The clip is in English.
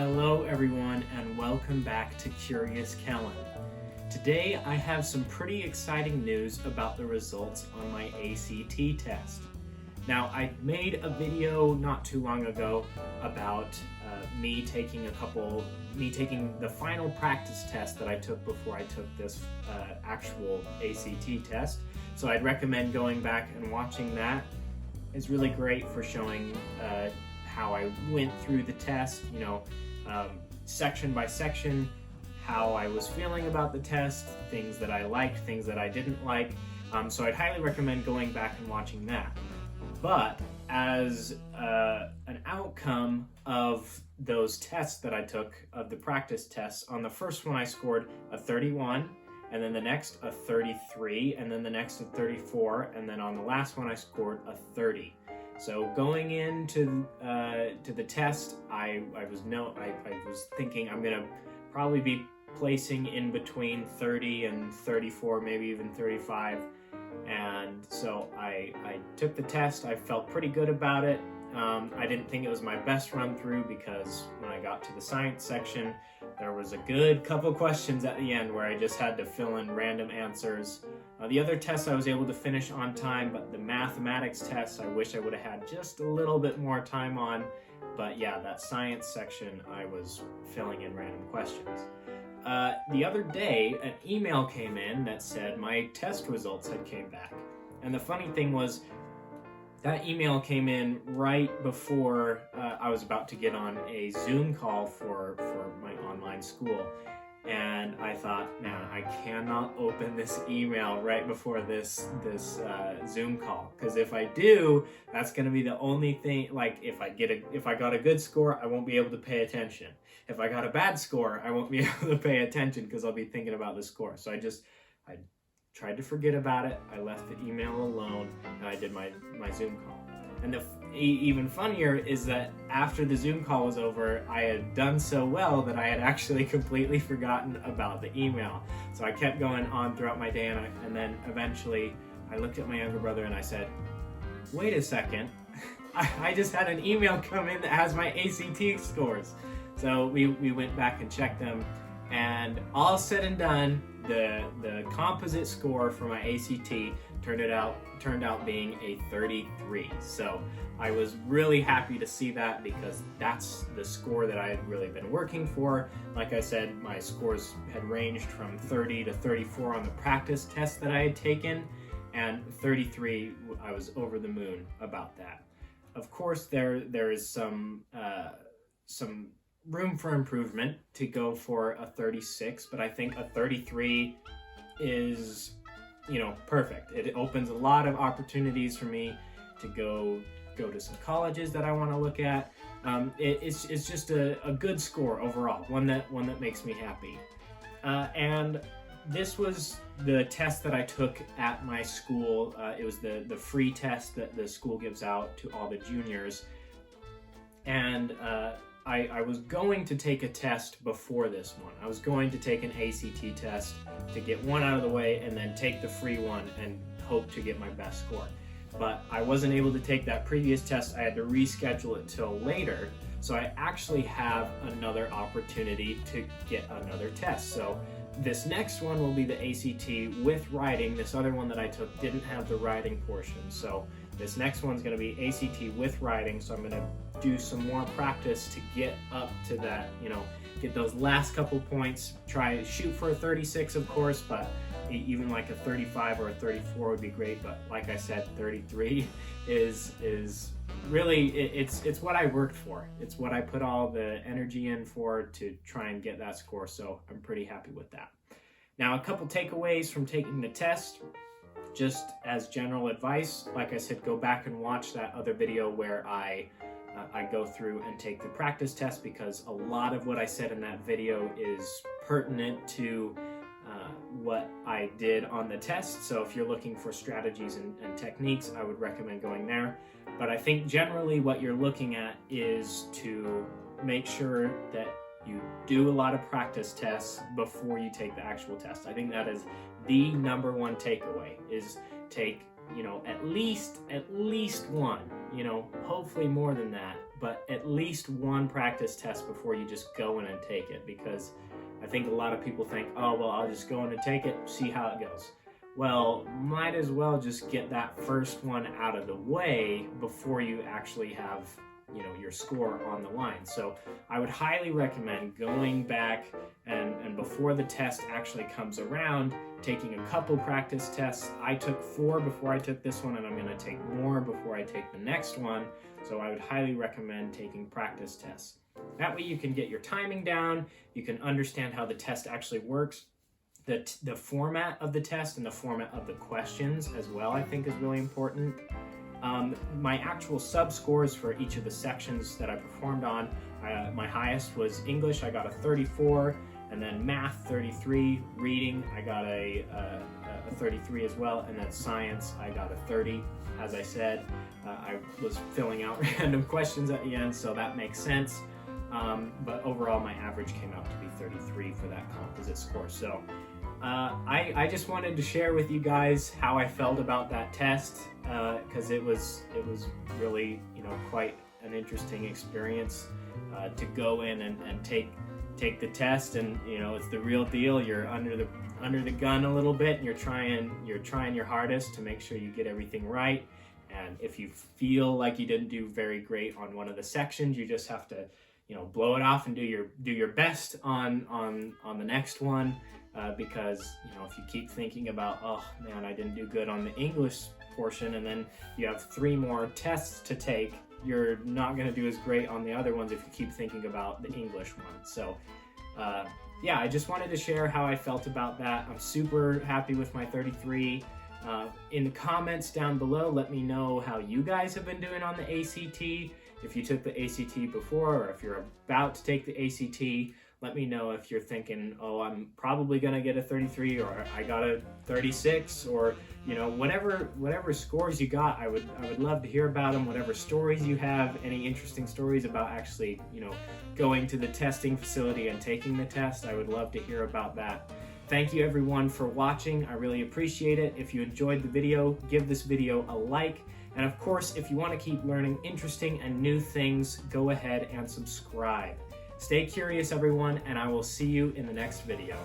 Hello everyone and welcome back to Curious Kellen. Today I have some pretty exciting news about the results on my ACT test. Now I made a video not too long ago about me taking the final practice test that I took before I took this actual ACT test. So I'd recommend going back and watching that. It's really great for showing how I went through the test, section by section, how I was feeling about the test, things that I liked, things that I didn't like. So I'd highly recommend going back and watching that. But as an outcome of those tests that I took, of the practice tests, on the first one I scored a 31, and then the next a 33, and then the next a 34, and then on the last one I scored a 30. So going into to the test, I was thinking I'm gonna probably be placing in between 30 and 34, maybe even 35. And so I took the test. I felt pretty good about it. I didn't think it was my best run through because when I got to the science section, there was a good couple questions at the end where I just had to fill in random answers. The other tests I was able to finish on time, but the mathematics tests I wish I would have had just a little bit more time on. But yeah, that science section I was filling in random questions. The other day, an email came in that said my test results had came back. And the funny thing was, that email came in right before I was about to get on a Zoom call for my online school. And I thought, man, I cannot open this email right before this Zoom call, because if I do, that's going to be the only thing. Like if I got a good score, I won't be able to pay attention. If I got a bad score, I won't be able to pay attention because I'll be thinking about the score. So I tried to forget about it. I left the email alone and I did my Zoom call. And the even funnier is that after the Zoom call was over, I had done so well that I had actually completely forgotten about the email. So I kept going on throughout my day, and then eventually I looked at my younger brother and I said, wait a second, I just had an email come in that has my ACT scores. So we went back and checked them, and all said and done, the composite score for my ACT turned out being a 33. So I was really happy to see that, because that's the score that I had really been working for. Like I said, my scores had ranged from 30 to 34 on the practice test that I had taken, and 33, I was over the moon about that. Of course, there is some room for improvement to go for a 36, but I think a 33 is, perfect. It opens a lot of opportunities for me to go to some colleges that I want to look at. It's just a good score overall, one that makes me happy. And this was the test that I took at my school. It was the free test that the school gives out to all the juniors. And I was going to take a test before this one. I was going to take an ACT test to get one out of the way and then take the free one and hope to get my best score. But I wasn't able to take that previous test. I had to reschedule it till later. So I actually have another opportunity to get another test. So this next one will be the ACT with writing. This other one that I took didn't have the writing portion. So this next one's going to be ACT with writing. So I'm going to do some more practice to get up to that, get those last couple points. Try to shoot for a 36, of course, but even like a 35 or a 34 would be great. But like I said, 33 is really, it's what I worked for. It's what I put all the energy in for to try and get that score. So I'm pretty happy with that. Now, a couple takeaways from taking the test. Just as general advice, like I said, go back and watch that other video where I go through and take the practice test, because a lot of what I said in that video is pertinent to what I did on the test. So if you're looking for strategies and techniques, I would recommend going there. But I think generally what you're looking at is to make sure that you do a lot of practice tests before you take the actual test. I think that is the number one takeaway, is take, at least one, hopefully more than that, but at least one practice test before you just go in and take it, because I think a lot of people think, oh, well, I'll just go in and take it, see how it goes. Well, might as well just get that first one out of the way before you actually have, your score on the line. So I would highly recommend going back and before the test actually comes around, taking a couple practice tests. I took 4 before I took this one, and I'm going to take more before I take the next one. So I would highly recommend taking practice tests. That way you can get your timing down, you can understand how the test actually works. The format of the test and the format of the questions as well, I think, is really important. My actual sub-scores for each of the sections that I performed on, my highest was English, I got a 34, and then math, 33, reading, I got a 33 as well, and then science, I got a 30. As I said, I was filling out random questions at the end, so that makes sense. But overall, my average came out to be 33 for that composite score. So I just wanted to share with you guys how I felt about that test, because it was really quite an interesting experience to go in and take the test, and it's the real deal. You're under the gun a little bit, and you're trying your hardest to make sure you get everything right. And if you feel like you didn't do very great on one of the sections, you just have to blow it off and do your best on the next one, because if you keep thinking about, oh man, I didn't do good on the English portion, and then you have 3 more tests to take, you're not going to do as great on the other ones if you keep thinking about the English one. So yeah, I just wanted to share how I felt about that. I'm super happy with my 33. In the comments down below, let me know how you guys have been doing on the ACT. If you took the ACT before, or if you're about to take the ACT, let me know if you're thinking, oh, I'm probably going to get a 33, or I got a 36, or whatever scores you got. I would love to hear about them. Whatever stories you have, any interesting stories about actually going to the testing facility and taking the test, I would love to hear about that. Thank you everyone for watching. I really appreciate it. If you enjoyed the video, give this video a like. And of course, if you want to keep learning interesting and new things, go ahead and subscribe. Stay curious, everyone, and I will see you in the next video.